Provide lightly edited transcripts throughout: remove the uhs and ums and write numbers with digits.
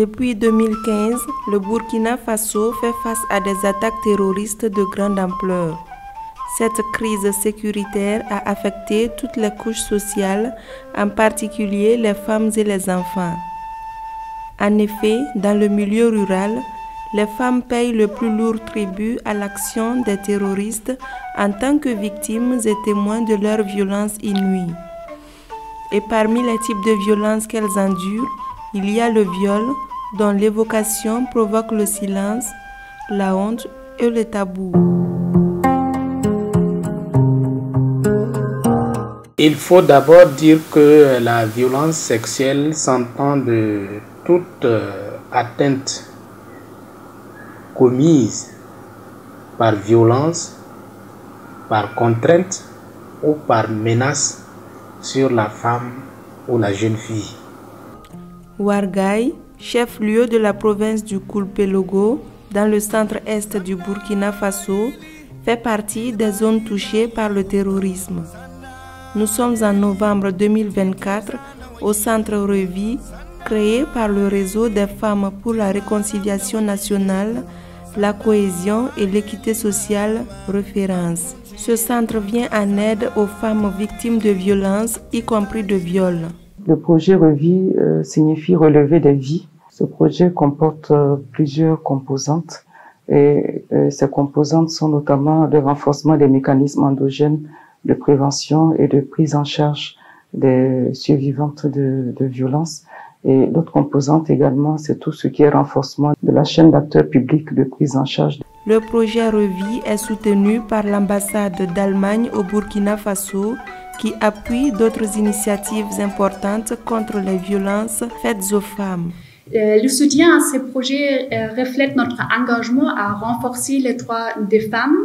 Depuis 2015, le Burkina Faso fait face à des attaques terroristes de grande ampleur. Cette crise sécuritaire a affecté toutes les couches sociales, en particulier les femmes et les enfants. En effet, dans le milieu rural, les femmes payent le plus lourd tribut à l'action des terroristes en tant que victimes et témoins de leur violence inouïe. Et parmi les types de violences qu'elles endurent, il y a le viol, dont l'évocation provoque le silence, la honte et le tabou. Il faut d'abord dire que la violence sexuelle s'entend de toute atteinte commise par violence, par contrainte ou par menace sur la femme ou la jeune fille. Ouarghaï, chef-lieu de la province du Koulpelogo, dans le centre-est du Burkina Faso, fait partie des zones touchées par le terrorisme. Nous sommes en novembre 2024 au centre Revi, créé par le réseau des femmes pour la réconciliation nationale, la cohésion et l'équité sociale référence. Ce centre vient en aide aux femmes victimes de violences, y compris de viols. Le projet Revi signifie relever des vies. Ce projet comporte plusieurs composantes et ces composantes sont notamment le renforcement des mécanismes endogènes de prévention et de prise en charge des survivantes de violences. Et l'autre composante également, c'est tout ce qui est renforcement de la chaîne d'acteurs publics de prise en charge. Le projet Revi est soutenu par l'ambassade d'Allemagne au Burkina Faso, qui appuie d'autres initiatives importantes contre les violences faites aux femmes. Le soutien à ces projets reflète notre engagement à renforcer les droits des femmes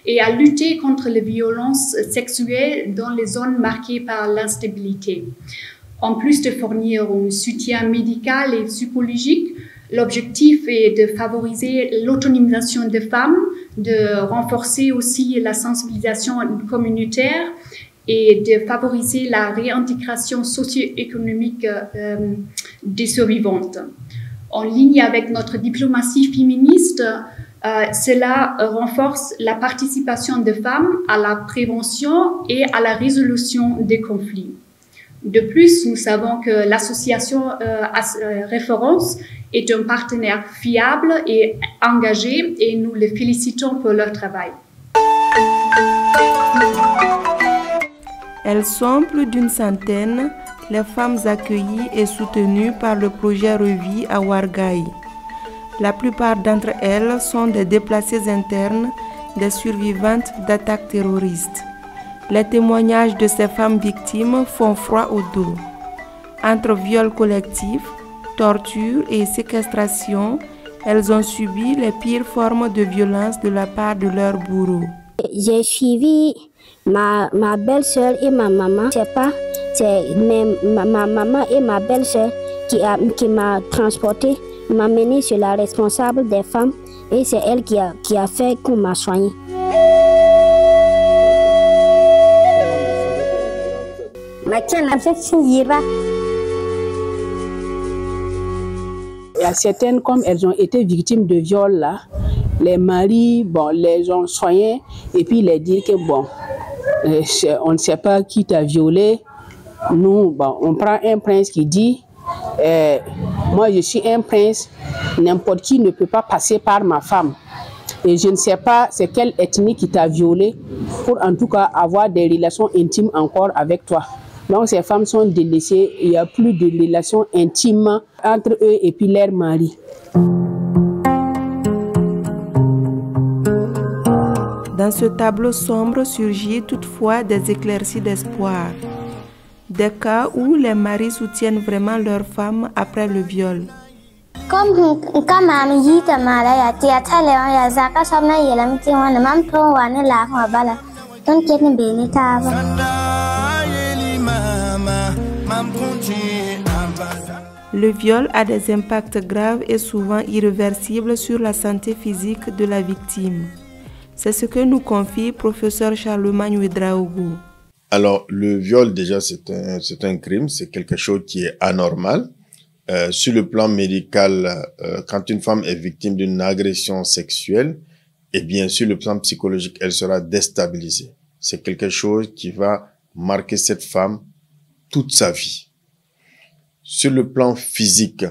et à lutter contre les violences sexuelles dans les zones marquées par l'instabilité. En plus de fournir un soutien médical et psychologique, l'objectif est de favoriser l'autonomisation des femmes, de renforcer aussi la sensibilisation communautaire et de favoriser la réintégration socio-économique des survivantes. En ligne avec notre diplomatie féministe, cela renforce la participation des femmes à la prévention et à la résolution des conflits. De plus, nous savons que l'association Référence est un partenaire fiable et engagé et nous les félicitons pour leur travail. Elles sont plus d'une centaine, les femmes accueillies et soutenues par le projet Revi à Ouarghaï. La plupart d'entre elles sont des déplacées internes, des survivantes d'attaques terroristes. Les témoignages de ces femmes victimes font froid au dos. Entre viols collectifs, torture et séquestration, elles ont subi les pires formes de violence de la part de leurs bourreaux. J'ai suivi ma belle-sœur et ma maman. C'est ma maman et ma belle-sœur qui m'a transportée, m'a menée sur la responsable des femmes et c'est elle qui a fait qu'on m'a soignée. Il y a certaines, comme elles ont été victimes de viol là, les maris, bon, les ont soignées et puis les dire que bon, on ne sait pas qui t'a violé. Nous, bon, on prend un prince qui dit, moi je suis un prince, n'importe qui ne peut pas passer par ma femme. Et je ne sais pas c'est quelle ethnie qui t'a violé pour en tout cas avoir des relations intimes encore avec toi. Donc ces femmes sont délaissées, il n'y a plus de relations intimes entre eux et puis leur mari. Dans ce tableau sombre surgit toutefois des éclaircies d'espoir. Des cas où les maris soutiennent vraiment leurs femmes après le viol. Le viol a des impacts graves et souvent irréversibles sur la santé physique de la victime. C'est ce que nous confie professeur Charlemagne Ouedraogo. Alors, le viol, déjà, c'est un crime, c'est quelque chose qui est anormal. Sur le plan médical, quand une femme est victime d'une agression sexuelle, et bien sur le plan psychologique, elle sera déstabilisée. C'est quelque chose qui va marquer cette femme toute sa vie. Sur le plan physique,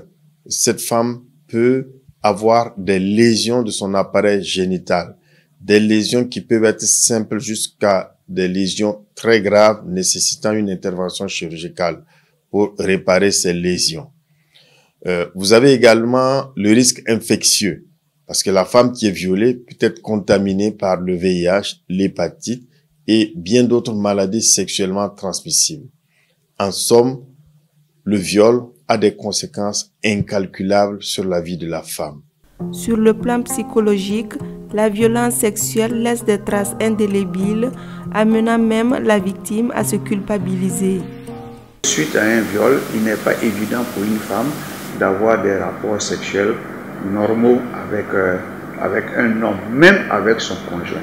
cette femme peut avoir des lésions de son appareil génital, des lésions qui peuvent être simples jusqu'à des lésions très graves nécessitant une intervention chirurgicale pour réparer ces lésions. Vous avez également le risque infectieux, parce que la femme qui est violée peut être contaminée par le VIH, l'hépatite et bien d'autres maladies sexuellement transmissibles. En somme, le viol a des conséquences incalculables sur la vie de la femme. Sur le plan psychologique, la violence sexuelle laisse des traces indélébiles, amenant même la victime à se culpabiliser. Suite à un viol, il n'est pas évident pour une femme d'avoir des rapports sexuels normaux avec un homme, même avec son conjoint.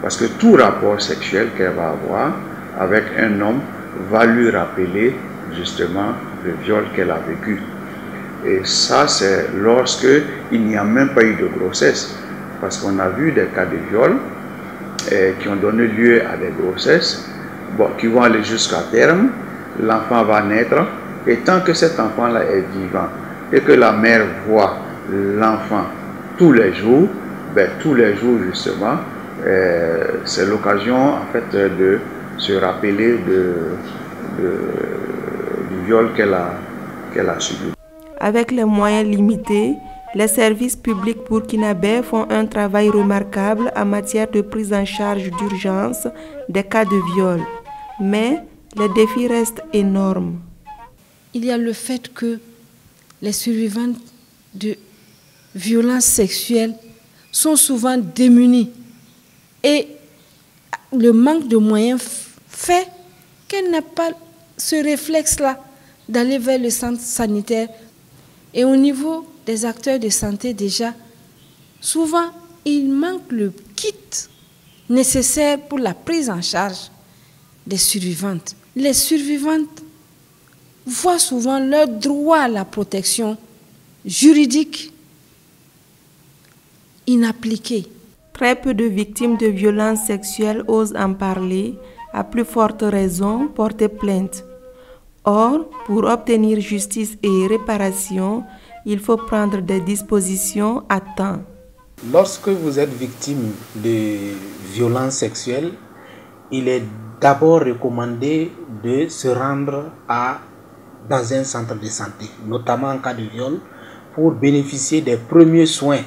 Parce que tout rapport sexuel qu'elle va avoir avec un homme va lui rappeler justement le viol qu'elle a vécu. Et ça, c'est lorsque il n'y a même pas eu de grossesse. Parce qu'on a vu des cas de viol qui ont donné lieu à des grossesses qui vont aller jusqu'à terme. L'enfant va naître et tant que cet enfant-là est vivant et que la mère voit l'enfant tous les jours justement, c'est l'occasion en fait de se rappeler du viol qu'elle a subi. Avec les moyens limités, les services publics burkinabés font un travail remarquable en matière de prise en charge d'urgence des cas de viol. Mais les défis restent énormes. Il y a le fait que les survivantes de violences sexuelles sont souvent démunies et le manque de moyens fait qu'elles n'ont pas ce réflexe-là d'aller vers le centre sanitaire. Et au niveau des acteurs de santé déjà, souvent il manque le kit nécessaire pour la prise en charge des survivantes. Les survivantes voient souvent leur droit à la protection juridique inappliqué. Très peu de victimes de violences sexuelles osent en parler, à plus forte raison porter plainte. Or, pour obtenir justice et réparation, il faut prendre des dispositions à temps. Lorsque vous êtes victime de violences sexuelles, il est d'abord recommandé de se rendre dans un centre de santé, notamment en cas de viol, pour bénéficier des premiers soins,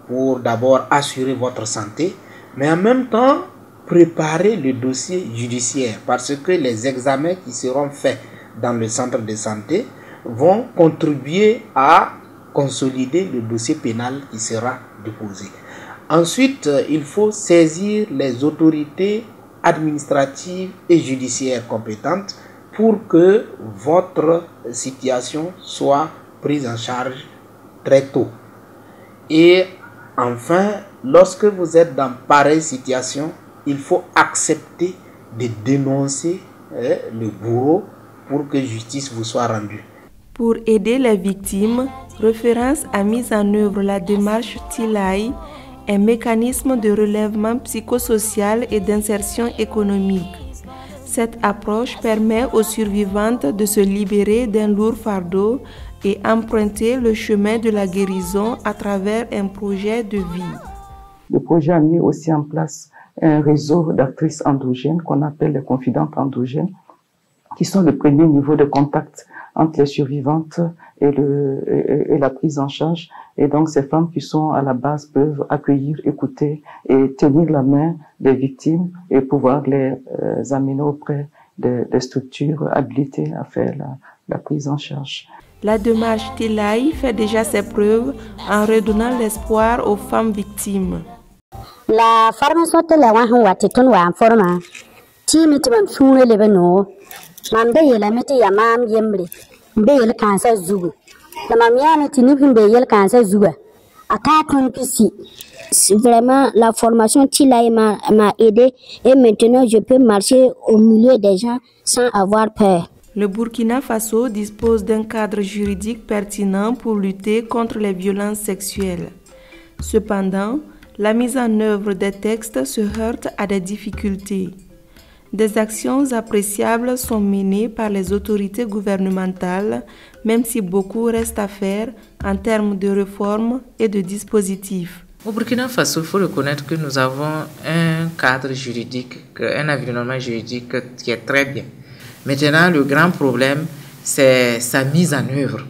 pour d'abord assurer votre santé, mais en même temps préparer le dossier judiciaire, parce que les examens qui seront faits dans le centre de santé vont contribuer à consolider le dossier pénal qui sera déposé. Ensuite, il faut saisir les autorités administratives et judiciaires compétentes pour que votre situation soit prise en charge très tôt. Et enfin, lorsque vous êtes dans pareille situation, il faut accepter de dénoncer le bourreau pour que justice vous soit rendue. Pour aider les victimes, Référence a mis en œuvre la démarche TILAI, un mécanisme de relèvement psychosocial et d'insertion économique. Cette approche permet aux survivantes de se libérer d'un lourd fardeau et emprunter le chemin de la guérison à travers un projet de vie. Le projet a mis aussi en place un réseau d'actrices endogènes qu'on appelle les confidentes endogènes, qui sont le premier niveau de contact entre les survivantes et la prise en charge. Et donc, ces femmes qui sont à la base peuvent accueillir, écouter et tenir la main des victimes et pouvoir les amener auprès des structures habilitées à faire la prise en charge. La démarche TILAI fait déjà ses preuves en redonnant l'espoir aux femmes victimes. La formation de la forma, mambe la meti ya mam yembre mbe yel kansa zugu la mamia meti ni mbe yel kansa zuga atatun pisi. Vraiment la formation TILAI m'a aidé et maintenant je peux marcher au milieu des gens sans avoir peur. Le Burkina Faso dispose d'un cadre juridique pertinent pour lutter contre les violences sexuelles. Cependant, la mise en œuvre des textes se heurte à des difficultés. Des actions appréciables sont menées par les autorités gouvernementales, même si beaucoup reste à faire en termes de réformes et de dispositifs. Au Burkina Faso, il faut reconnaître que nous avons un cadre juridique, un environnement juridique qui est très bien. Maintenant, le grand problème, c'est sa mise en œuvre.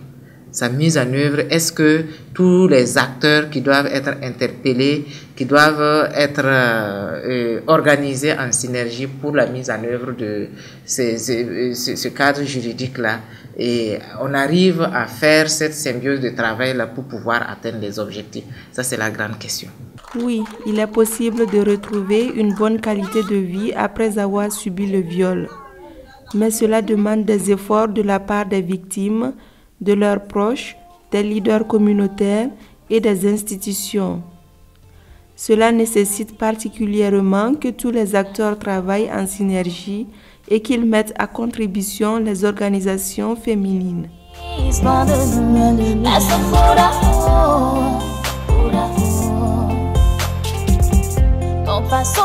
Sa mise en œuvre, est-ce que tous les acteurs qui doivent être interpellés, qui doivent être organisés en synergie pour la mise en œuvre de ce cadre juridique-là, et on arrive à faire cette symbiose de travail-là pour pouvoir atteindre les objectifs? Ça, c'est la grande question. Oui, il est possible de retrouver une bonne qualité de vie après avoir subi le viol. Mais cela demande des efforts de la part des victimes, de leurs proches, des leaders communautaires et des institutions. Cela nécessite particulièrement que tous les acteurs travaillent en synergie et qu'ils mettent à contribution les organisations féminines. Con paso